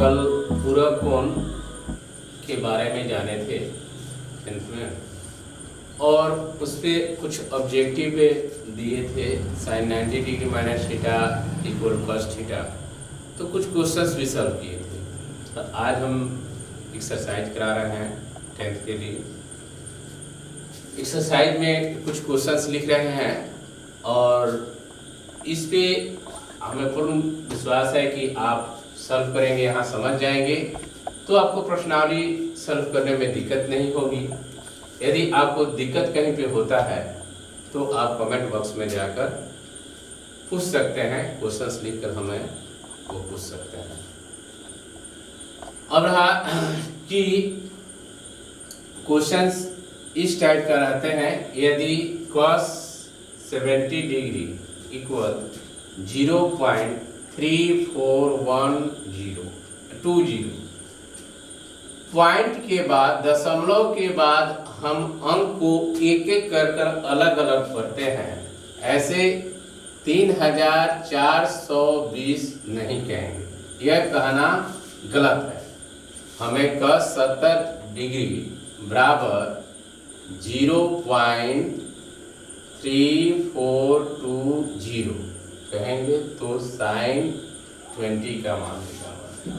कल पूरक कोण के बारे में जाने थे में, और उस पर कुछ ऑब्जेक्टिव दिए थे। sin 90 degree minus theta equal cos theta, तो कुछ क्वेश्चंस भी सॉल्व किए थे। तो आज हम एक्सरसाइज करा रहे हैं 10th के लिए। एक्सरसाइज में कुछ क्वेश्चंस लिख रहे हैं और इस पे हमें पूर्ण विश्वास है कि आप सॉल्व करेंगे, यहाँ समझ जाएंगे, तो आपको प्रश्नावली सॉल्व करने में दिक्कत नहीं होगी। यदि आपको दिक्कत कहीं पे होता है तो आप कमेंट बॉक्स में जाकर पूछ सकते हैं, क्वेश्चंस लिखकर हमें वो पूछ सकते हैं। अब रहा कि क्वेश्चंस इस टाइप का रहते हैं, यदि cos 70 डिग्री इक्वल 0.341020 पॉइंट के बाद, दशमलव के बाद हम अंक को एक एक कर अलग अलग पढ़ते हैं। ऐसे 3420 नहीं कहेंगे, यह कहना गलत है। हमें cos 70 डिग्री बराबर 0.3420 कहेंगे तो sin 20 का मान निकालना।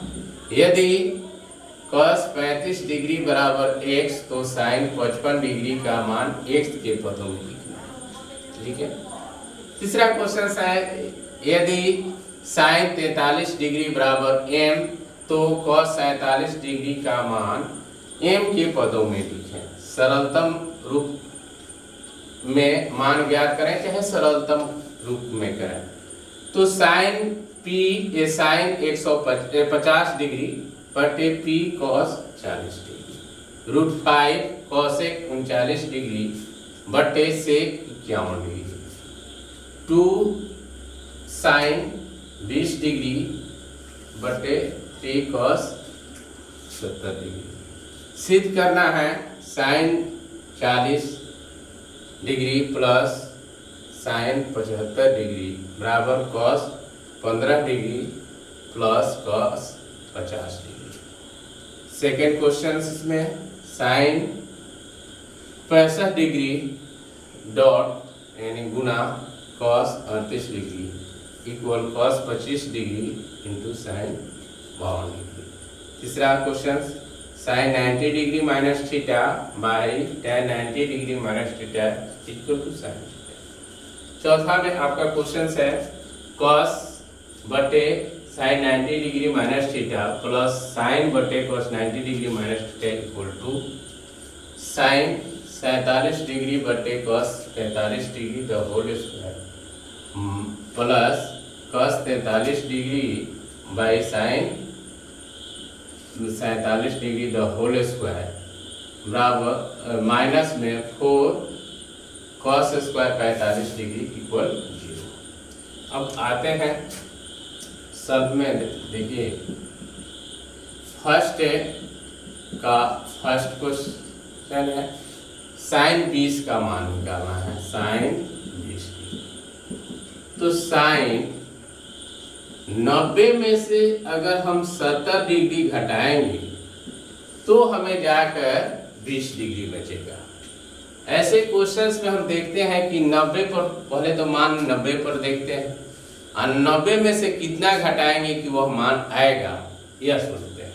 यदि cos 35 डिग्री बराबर x तो sin 55 डिग्री का मान x के पदों में लिखना है। ठीक है। तीसरा क्वेश्चन है, यदि sin 43 डिग्री बराबर m तो cos 47 डिग्री का मान m के पदों में लिखें। सरलतम रूप में मान ज्ञात करें, चाहे सरलतम रूप में करें। तो sin 150 डिग्री बटे p cos 40 degree, √5 cosec 39 degree बटे sec 51 डिग्री, 2 sin 20 डिग्री बटे 3 cos 70 डिग्री। सिद्ध करना है sin 40 degree plus sin 75 degree बराबर cos 15 degree plus cos 50 degree. Second question में sin 65 डिग्री डॉट यानी गुना cos 38 degree equal cos 25 degree into sin 52 degree. तीसरा question sin 90 degree minus theta by tan 90 degree minus theta equal to sin theta. चौथा में आपका question है cos बटे sin 90 degree minus theta plus sin बटे cos 90 degree minus theta equal to sin 47 degree बटे cos 43 degree the whole square plus cos 43 degree by sin 47 degree the whole square बराबर minus में 4 cos square 45 degree equal 0। अब आते हैं सब में। देखिए फर्स्ट क्वेश्चन है sin 20 का मान निकालना है। sin 20 तो sin 90 में से अगर हम 70 डिग्री घटाएंगे तो हमें जाकर 20 डिग्री बचेगा। ऐसे क्वेश्चंस में हम देखते हैं कि 90 पर, पहले तो मान 90 पर देखते हैं और 90 में से कितना घटाएंगे कि वह मान आएगा, यह सोचते हैं।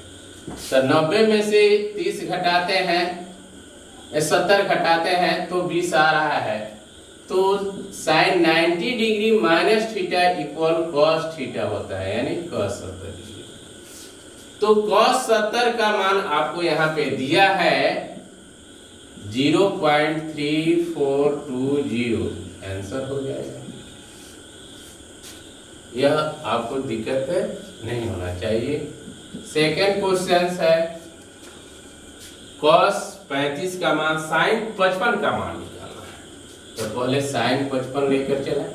तो 90 में से 30 घटाते हैं, 70 घटाते हैं तो 20 आ रहा है। तो sin 90 degree minus theta equal cos theta होता है, यानी cos 70 डिग्री। तो cos 70 का मान आपको यहाँ पे दिया है 0.3420, आंसर हो जाएगा। यह आपको दिक्कत नहीं होना चाहिए। सेकेंड क्वेश्चन है cos 35 का मान sin 55 का मान निकालना है। तो पहले sin 55 लेकर चला।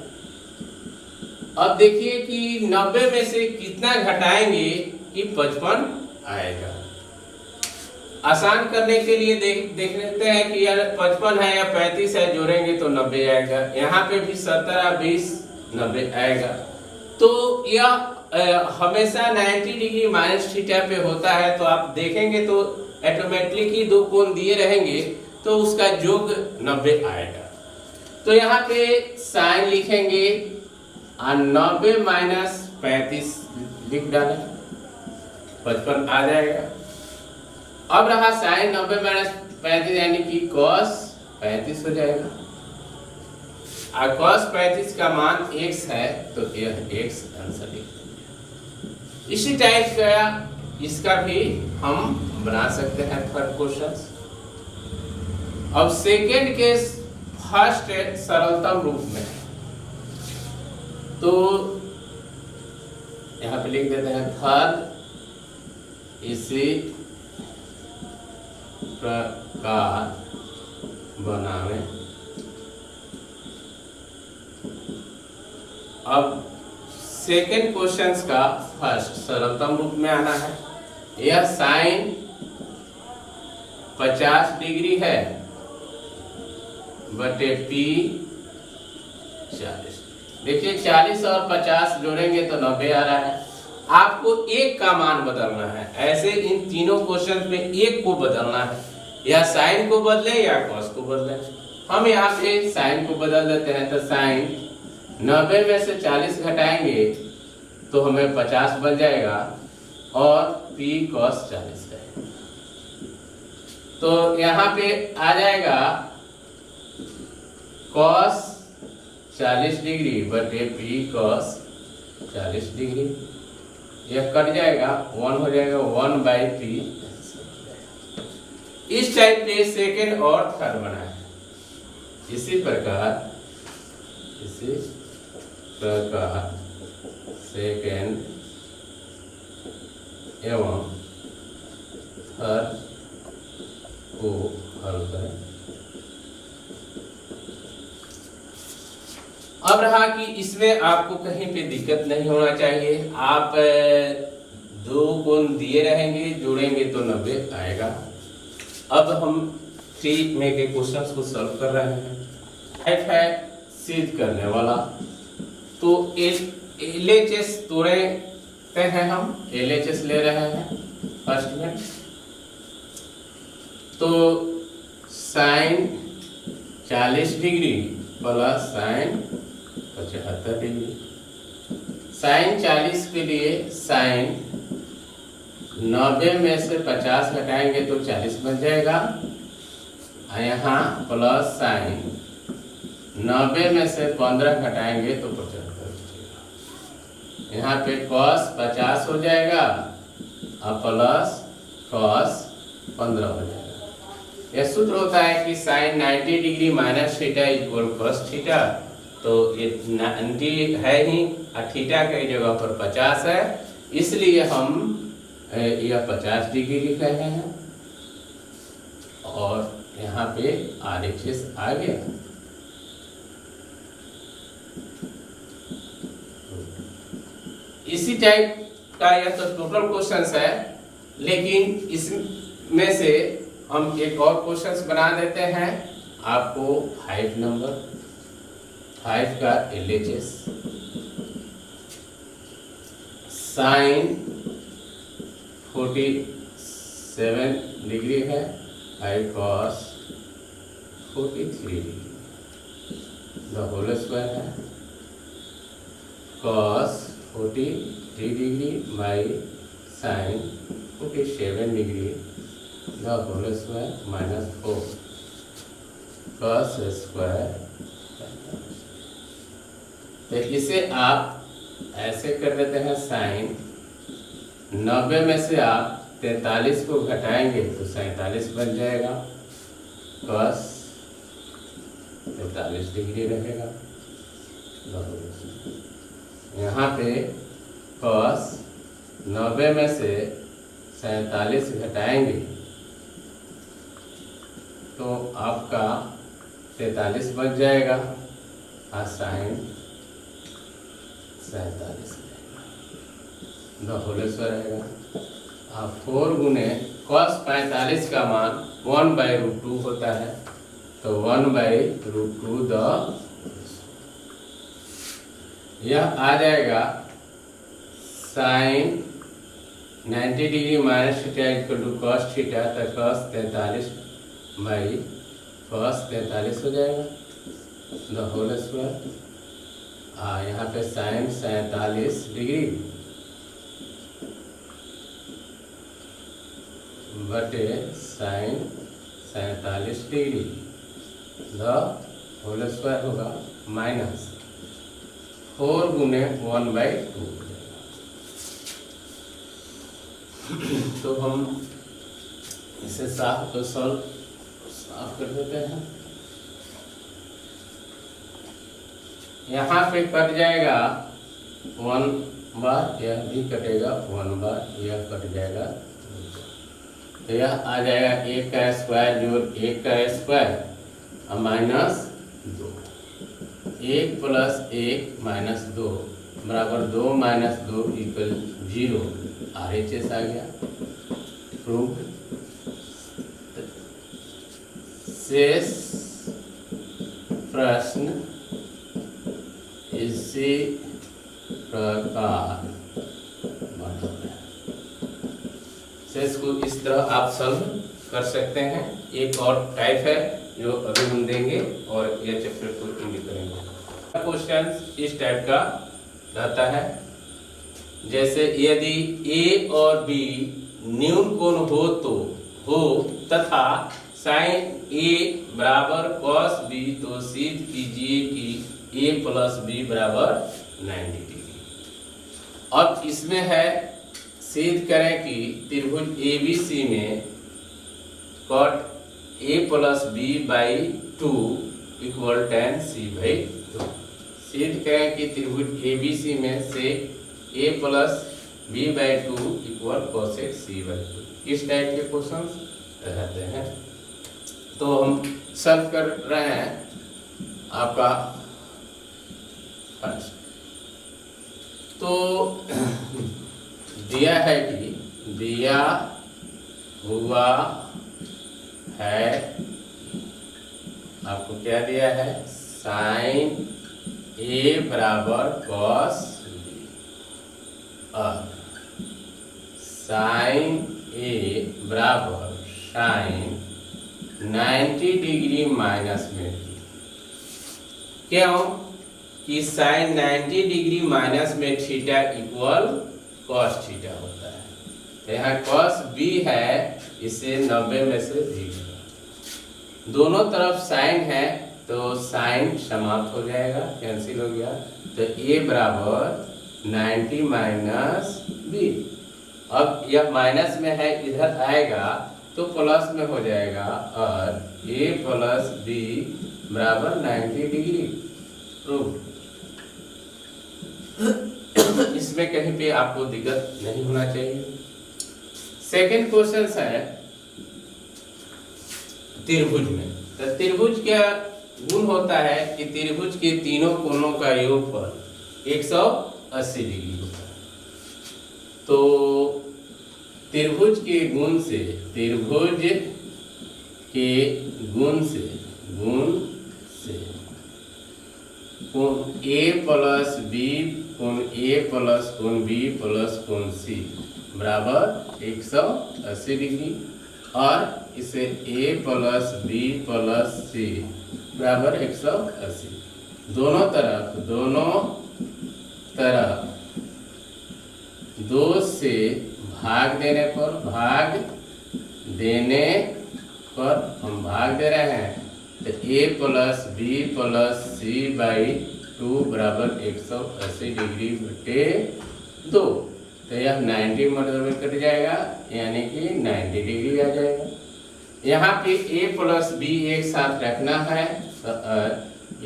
अब देखिए कि 90 में से कितना घटाएंगे कि 55 आएगा। आसान करने के लिए देख लेते हैं कि यार 55 है या 35 है, जोड़ेंगे तो 90 आएगा। यहाँ पे भी 70 20 90 आएगा। तो यह हमेशा 90 डिग्री माइनस थीटा पे होता है, तो आप देखेंगे तो ऑटोमेटिकली दो कोण दिए रहेंगे तो उसका योग 90 आएगा। तो यहाँ पे साइन लिखेंगे और 90 माइनस 35 लिख डालें, 55 आ जाएगा। अब रहा साइन 90 माइनस 35 यानी कि cos 35 हो जाएगा, और cos 35 का मान x है तो यह x आंसर लिख देंगे। इसी टाइप का इसका भी हम बना सकते हैं थर्ड क्वेश्चन। अब सेकेंड केस फर्स्ट सरलतम रूप में, तो यहाँ पे लिख देते हैं थर्ड इसी प्रकार बनावे। अब सेकेंड क्वेश्चन का फर्स्ट सरलतम रूप में आना है। यह साइन 50 डिग्री है बटे P 40। देखिए 40 और 50 जोड़ेंगे तो 90 आ रहा है। आपको एक का मान बदलना है, ऐसे इन तीनों क्वेश्चन में एक को बदलना है, या साइन को बदले या कॉस को बदले। हम यहाँ पे साइन को बदल देते हैं, तो साइन 90 में से 40 घटाएंगे तो हमें 50 बन जाएगा और P cos 40 है। तो यहाँ पे आ जाएगा cos 40 डिग्री बटे P cos 40 डिग्री, यह कट जाएगा, 1 हो जाएगा, 1/P। इस टाइप पे सेकेंड और थर्ड बना है। इसी प्रकार सेकेंड एवं थर्ड को हल करें। अब रहा कि इसमें आपको कहीं पे दिक्कत नहीं होना चाहिए। आप दो कोण दिए रहेंगे, जोड़ेंगे तो 90 आएगा। अब हम 3 में के क्वेश्चंस को सॉल्व कर रहे हैं। टाइप है सिद्ध करने वाला, तो LHS तोड़ते हैं, हम LHS ले रहे हैं फर्स्ट में। तो sine 40 degree plus sine 75 degree. Sine 40 के लिए साइन 90 में से 50 घटाएंगे तो 40 बन जाएगा, यहाँ प्लस साइन 90 में से 15 घटाएंगे तो 75। यहाँ पे cos 50 हो जाएगा और प्लस cos 15 हो जाएगा। यह सूत्र होता है कि sine 90 degree minus theta equal cos theta. तो ये 90 है ही और थीटा की जगह पर 50 है, इसलिए हम यह 50 डिग्री लिख रहे हैं और यहाँ पे RHS आ गया। इसी टाइप का यह तो टोटल क्वेश्चंस है, लेकिन इसमें से हम एक और क्वेश्चंस बना देते हैं। आपको 5 नंबर 5 का LHS साइन 47 डिग्री है, 5 cos 43 degree the whole square है, cos 43 degree by sine 47 degree the whole square minus 4 cos square. तो इसे आप ऐसे कर देते हैं, साइन 90 में से आप 43 को घटाएंगे तो 47 बन जाएगा, cos 43 डिग्री रहेगा। यहाँ पे cos 90 में से 47 घटाएंगे तो आपका 43 बन जाएगा और साइन 47 द होल स्क्वायर रहेगा। और 4 गुने cos 45 का मान 1/√2 होता है, तो 1/√2 द यह आ जाएगा sine 90 degree minus theta equal to cos theta, तो कॉस 43 बाई कॉस 43 हो जाएगा द होल स्क्वायर। यहाँ पे साइन 47 डिग्री बटे sine 47 degree the whole square होगा माइनस 4 गुने 1/2। तो हम इसे साफ कर देते हैं। यहाँ पे कट जाएगा 1 बार, यह भी कटेगा 1 बार, यह कट जाएगा। तो यह आ जाएगा 1 का स्क्वायर जोड़ 1 का स्क्वायर माइनस 2। 1 + 1 - 2 बराबर 2 - 2 इक्वल 0। RHS आ गया प्रूफ। शेष प्रश्न इसी प्रकार शेष को इस तरह आप सॉल्व कर सकते हैं। एक और टाइप है जो अभी हम देंगे और यह चैप्टर को एंड करेंगे। क्वेश्चन इस टाइप का रहता है, जैसे यदि ए और बी न्यून कोण हो तथा साइन ए बराबर कॉस बी, तो सिद्ध कीजिए कि ए प्लस बी बराबर 90 डिग्री। अब इसमें है सिद्ध करें कि त्रिभुज ABC में cot A plus B by 2 equal tan C/2। सिद्ध करें कि त्रिभुज ABC में sec A plus B by 2 equal cosec C/2। इस टाइप के क्वेश्चन रहते हैं। तो हम सॉल्व कर रहे हैं आपका फर्स्ट। तो दिया है कि दिया हुआ है, आपको क्या दिया है, साइन ए बराबर कॉस बी और साइन ए बराबर साइन 90 डिग्री माइनस में। क्यों कि साइन 90 डिग्री माइनस में थीटा इक्वल कॉस थीटा होता है। तो यहाँ कॉस बी है, इसे 90 में से भी दोनों तरफ साइन है तो साइन समाप्त हो जाएगा, कैंसिल हो गया। तो ए बराबर 90 माइनस बी। अब यह माइनस में है, इधर आएगा तो प्लस में हो जाएगा और ए प्लस बी बराबर 90 डिग्री प्रूव। इसमें कहीं पे आपको दिक्कत नहीं होना चाहिए। सेकंड क्वेश्चन है त्रिभुज में। तो त्रिभुज क्या गुण होता है कि त्रिभुज के तीनों कोणों का योगफल 180 डिग्री होता है। तो त्रिभुज के गुण से कोण ए प्लस बी कोण ए प्लस कोण बी प्लस कोण सी बराबर 180 डिग्री और इसे ए प्लस बी प्लस सी बराबर 180। दोनों तरफ 2 से भाग देने पर हम भाग दे रहे हैं तो A plus B plus C by 2 बराबर 180 डिग्री बटे 2। तो यह 90 मतलब में कट जाएगा, यानी कि 90 डिग्री आ जाएगा। यहाँ पे ए प्लस बी एक साथ रखना है तो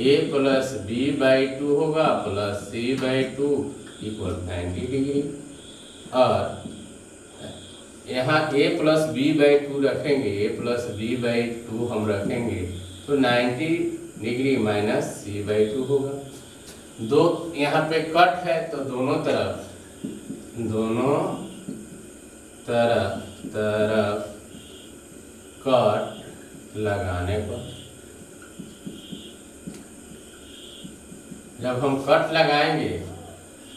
ए प्लस बी बाई 2 होगा plus C by 2 equal 90 degree. और यहाँ a प्लस बी बाई 2 रखेंगे, a प्लस बी बाई 2 हम रखेंगे तो 90 डिग्री माइनस सी बाई 2 होगा। दो यहाँ पे कट है तो दोनों तरफ कट लगाने पर, जब हम कट लगाएंगे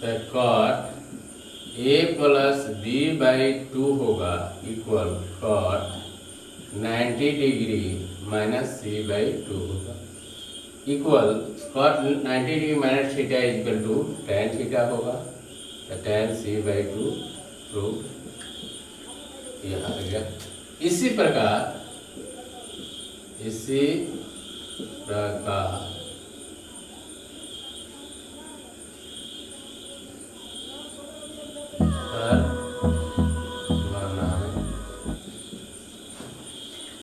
तो cot A plus B by 2 होगा equal cot 90 degree minus C by 2 होगा equal cot 90 degree minus theta equal to tan थीटा होगा तो tan सी बाई 2 प्रूव यह आ गया। इसी प्रकार